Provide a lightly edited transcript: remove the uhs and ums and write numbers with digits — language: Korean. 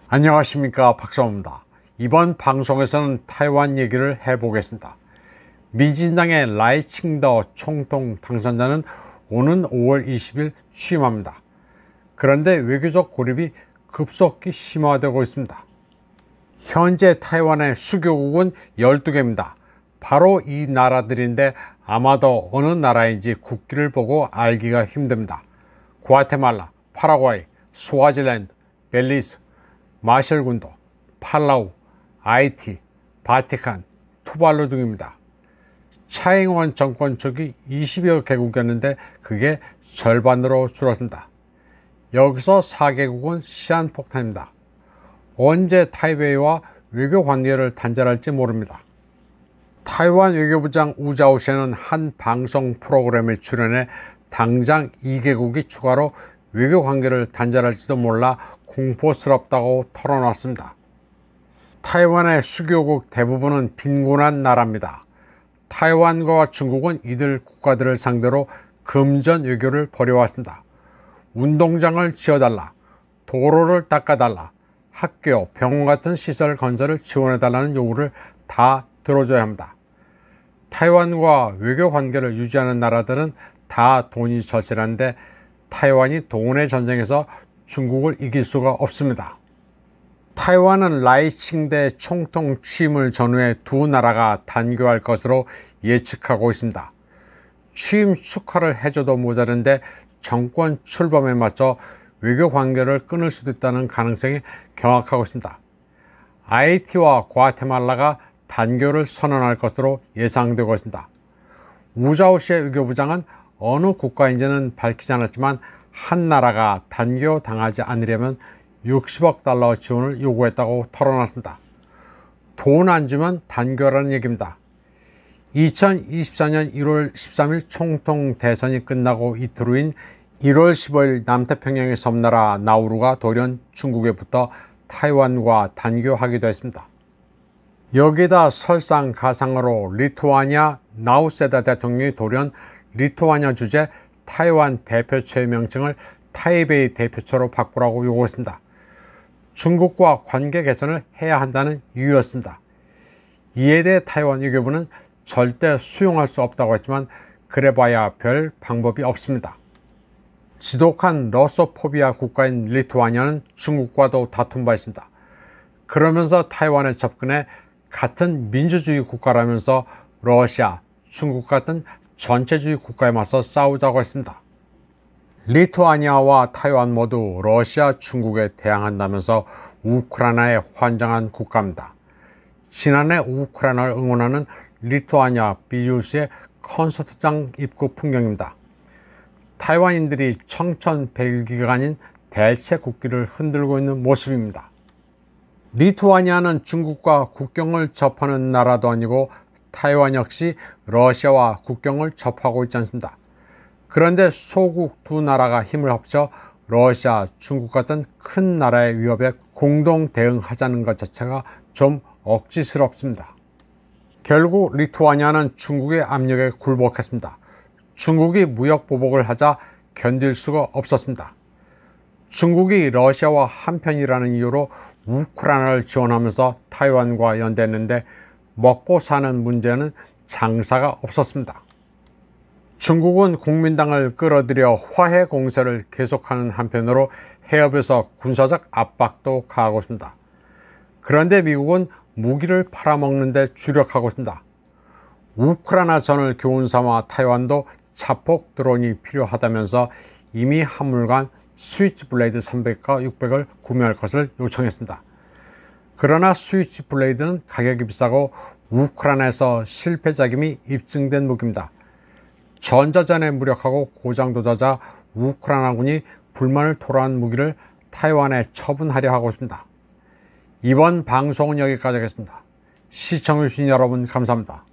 안녕하십니까, 박사호입니다. 이번 방송에서는 타이완 얘기를 해보겠습니다. 민진당의 라이칭더 총통 당선자는 오는 5월 20일 취임합니다. 그런데 외교적 고립이 급속히 심화되고 있습니다. 현재 타이완의 수교국은 12개입니다. 바로 이 나라들인데 아마도 어느 나라인지 국기를 보고 알기가 힘듭니다. 과테말라, 파라과이, 스와질랜드, 벨리즈, 마셜군도, 팔라우, 아이티, 바티칸, 투발루 등입니다. 차잉원 정권 초기 20여 개국이었는데 그게 절반으로 줄었습니다. 여기서 4개국은 시한폭탄입니다. 언제 타이베이와 외교 관계를 단절할지 모릅니다. 타이완 외교부장 우자오시는 한 방송 프로그램에 출연해 당장 2개국이 추가로 외교 관계를 단절할지도 몰라 공포스럽다고 털어놨습니다. 타이완의 수교국 대부분은 빈곤한 나라입니다. 타이완과 중국은 이들 국가들을 상대로 금전 외교를 벌여왔습니다. 운동장을 지어달라, 도로를 닦아달라, 학교, 병원 같은 시설 건설을 지원해달라는 요구를 다 들어줘야 합니다. 타이완과 외교 관계를 유지하는 나라들은 다 돈이 절실한데 타이완이 돈의 전쟁에서 중국을 이길 수가 없습니다. 타이완은 라이칭대 총통 취임을 전후해 두 나라가 단교할 것으로 예측하고 있습니다. 취임 축하를 해줘도 모자른데 정권 출범에 맞춰 외교 관계를 끊을 수도 있다는 가능성이 경악하고 있습니다. 아이티와 과테말라가 단교를 선언할 것으로 예상되고 있습니다. 우자오시의 외교부장은 어느 국가인지는 밝히지 않았지만 한 나라가 단교 당하지 않으려면 60억 달러 지원을 요구했다고 털어놨습니다. 돈 안 주면 단교라는 얘기입니다. 2024년 1월 13일 총통 대선이 끝나고 이틀 후인 1월 15일 남태평양의 섬나라 나우루가 돌연 중국에 붙어 타이완과 단교하기도 했습니다. 여기다 설상가상으로 리투아니아 나우세다 대통령이 돌연 리투아니아 주재 타이완 대표처의 명칭을 타이베이 대표처로 바꾸라고 요구했습니다. 중국과 관계 개선을 해야 한다는 이유였습니다. 이에 대해 타이완 외교부는 절대 수용할 수 없다고 했지만 그래봐야 별 방법이 없습니다. 지독한 러소포비아 국가인 리투아니아는 중국과도 다툰 바 있습니다. 그러면서 타이완에 접근해 같은 민주주의 국가라면서 러시아, 중국 같은 전체주의 국가에 맞서 싸우자고 했습니다. 리투아니아와 타이완 모두 러시아, 중국에 대항한다면서 우크라이나에 환장한 국가입니다. 지난해 우크라이나를 응원하는 리투아니아 비주스의 콘서트장 입구 풍경입니다. 타이완인들이 청천백일기가 아닌 대체 국기를 흔들고 있는 모습입니다. 리투아니아는 중국과 국경을 접하는 나라도 아니고 타이완 역시 러시아와 국경을 접하고 있지 않습니다. 그런데 소국 두 나라가 힘을 합쳐 러시아, 중국 같은 큰 나라의 위협에 공동 대응하자는 것 자체가 좀 억지스럽습니다. 결국 리투아니아는 중국의 압력에 굴복했습니다. 중국이 무역 보복을 하자 견딜 수가 없었습니다. 중국이 러시아와 한편이라는 이유로 우크라이나를 지원하면서 타이완과 연대했는데 먹고 사는 문제는 장사가 없었습니다. 중국은 국민당을 끌어들여 화해 공세를 계속하는 한편으로 해협에서 군사적 압박도 가하고 있습니다. 그런데 미국은 무기를 팔아먹는 데 주력하고 있습니다. 우크라이나 전을 교훈 삼아 타이완도 자폭 드론이 필요하다면서 이미 한물간 스위치블레이드 300과 600을 구매할 것을 요청했습니다. 그러나 스위치블레이드는 가격이 비싸고 우크라이나에서 실패작임이 입증된 무기입니다. 전자전에 무력하고 고장도자자 우크라이나군이 불만을 토로한 무기를 타이완에 처분하려 하고 있습니다. 이번 방송은 여기까지 하겠습니다. 시청해주신 여러분 감사합니다.